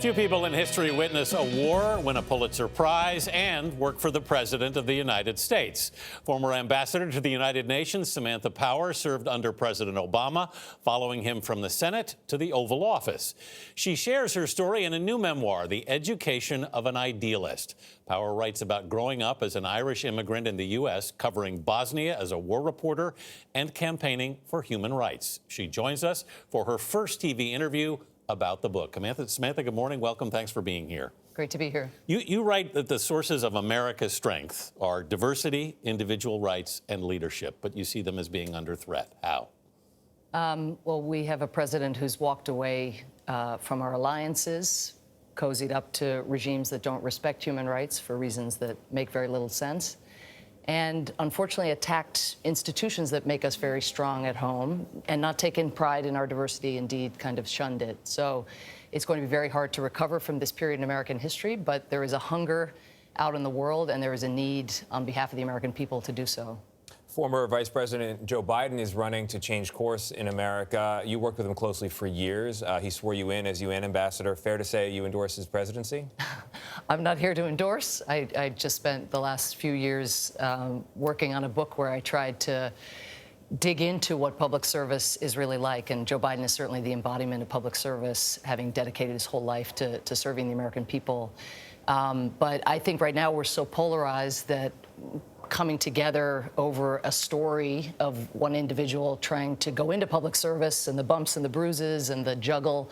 Few people in history witness a war, win a Pulitzer Prize, and work for the President of the United States. Former Ambassador to the United Nations Samantha Power served under President Obama, following him from the Senate to the Oval Office. She shares her story in a new memoir, The Education of an Idealist. Power writes about growing up as an Irish immigrant in the U.S., covering Bosnia as a war reporter and campaigning for human rights. She joins us for her first TV interview about the book. Samantha, good morning. Welcome. Thanks for being here. Great to be here. You write that the sources of America's strength are diversity, individual rights, and leadership, but you see them as being under threat. How? Well, we have a president who's walked away from our alliances, cozied up to regimes that don't respect human rights for reasons that make very little sense, and unfortunately attacked institutions that make us very strong at home, and not taken pride in our diversity, indeed kind of shunned it. So it's going to be very hard to recover from this period in American history, but there is a hunger out in the world, and there is a need on behalf of the American people to do so. Former Vice President Joe Biden is running to change course in America. You worked with him closely for years. He swore you in as UN ambassador. Fair to say you endorse his presidency? I'm not here to endorse. I just spent the last few years working on a book where I tried to dig into what public service is really like. And Joe Biden is certainly the embodiment of public service, having dedicated his whole life to serving the American people. But I think right now we're so polarized that coming together over a story of one individual trying to go into public service and the bumps and the bruises and the juggle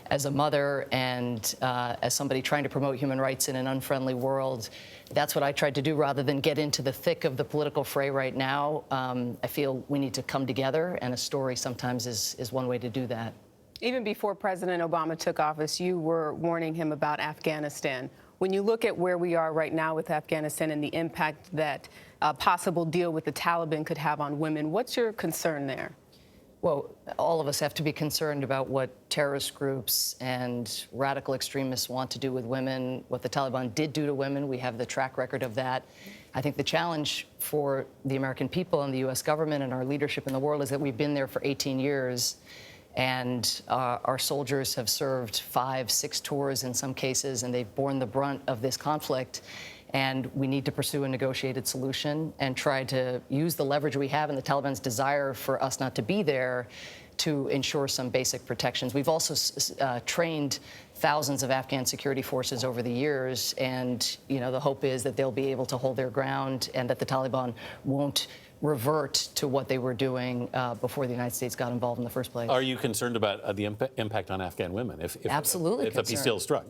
as a mother and as somebody trying to promote human rights in an unfriendly world. That's what I tried to do rather than get into the thick of the political fray right now. I feel we need to come together, and a story sometimes is one way to do that. Even before President Obama took office, you were warning him about Afghanistan. When you look at where we are right now with Afghanistan and the impact that a possible deal with the Taliban could have on women, what's your concern there? Well, all of us have to be concerned about what terrorist groups and radical extremists want to do with women, what the Taliban did do to women. We have the track record of that. I think the challenge for the American people and the U.S. government and our leadership in the world is that we've been there for 18 years. And our soldiers have served 5, 6 tours in some cases, and they've borne the brunt of this conflict. And we need to pursue a negotiated solution and try to use the leverage we have and the Taliban's desire for us not to be there to ensure some basic protections. We've also trained thousands of Afghan security forces over the years, and the hope is that they'll be able to hold their ground and that the Taliban won't revert to what they were doing before the United States got involved in the first place. Are you concerned about the impact on Afghan women Absolutely if a peace deal is struck?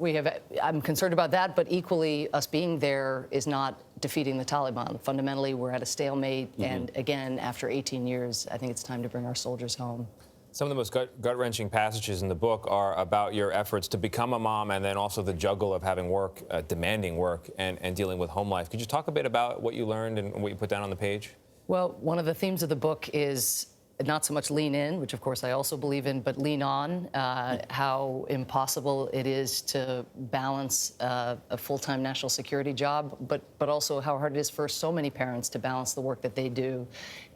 I'm concerned about that, but equally, us being there is not defeating the Taliban. Fundamentally, we're at a stalemate, and again, after 18 years, I think it's time to bring our soldiers home. Some of the most gut-wrenching passages in the book are about your efforts to become a mom and then also the juggle of having work, demanding work, and dealing with home life. Could you talk a bit about what you learned and what you put down on the page? Well, one of the themes of the book is not so much lean in, which of course I also believe in, but lean on, how impossible it is to balance a full-time national security job, but also how hard it is for so many parents to balance the work that they do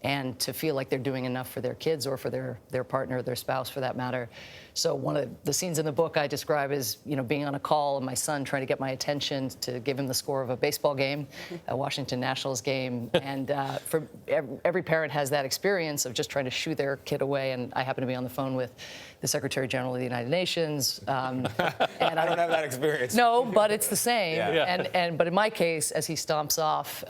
and to feel like they're doing enough for their kids or for their partner, their spouse for that matter. So one of the scenes in the book I describe is, being on a call and my son trying to get my attention to give him the score of a baseball game, a Washington Nationals game. And for every parent has that experience of just trying to shoo their kid away. And I happen to be on the phone with the Secretary General of the United Nations. And I don't have that experience. No, but it's the same. Yeah. But in my case, as he stomps off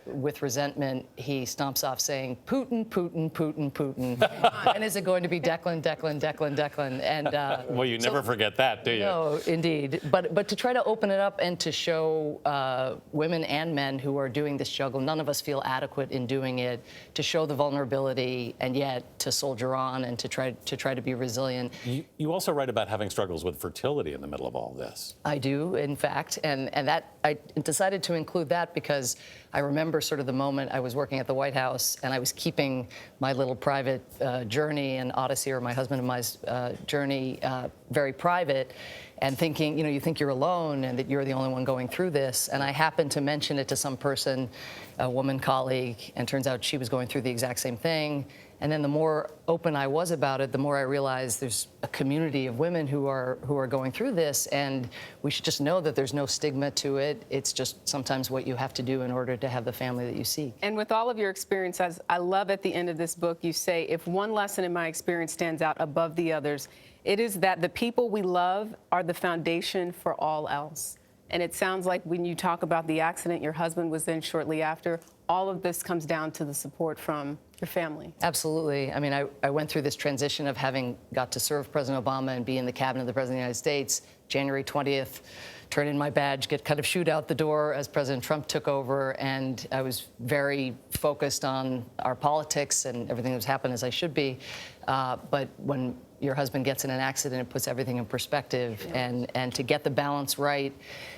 with resentment, he stomps off saying, Putin, Putin, Putin, Putin. And is it going to be Declan, Declan, Declan, Declan? And well, you never forget that, do you? No, indeed. But to try to open it up and to show women and men who are doing this juggle, none of us feel adequate in doing it, to show the vulnerability and yet to soldier on and to try to be resilient. You also write about having struggles with fertility in the middle of all this. I do, in fact, and that I decided to include that because I remember sort of the moment I was working at the White House and I was keeping my little private journey and odyssey, or my husband and my journey, very private, and thinking, you think you're alone and that you're the only one going through this. And I happened to mention it to some person, a woman colleague, and turns out she was going through the exact same thing. And then the more open I was about it, the more I realized there's a community of women who are going through this, and we should just know that there's no stigma to it. It's just sometimes what you have to do in order to have the family that you seek. And with all of your experiences, I love at the end of this book, you say, if one lesson in my experience stands out above the others, it is that the people we love are the foundation for all else. And it sounds like when you talk about the accident your husband was in shortly after, all of this comes down to the support from your family. Absolutely. I mean, I went through this transition of having got to serve President Obama and be in the cabinet of the President of the United States, January 20th, turn in my badge, get kind of shooed out the door as President Trump took over, and I was very focused on our politics and everything that was happening as I should be. But when your husband gets in an accident, it puts everything in perspective, and to get the balance right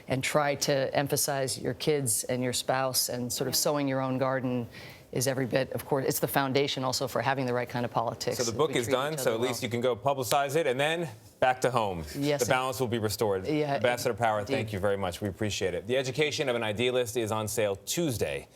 and try to emphasize your kids and your spouse and sort of sowing your own garden is every bit, of course, it's the foundation also for having the right kind of politics. So the book is done, so at least you can go publicize it, and then back to home. Yes. The balance will be restored. Yeah, Ambassador Power, indeed. thank you very much. We appreciate it. The Education of an Idealist is on sale Tuesday.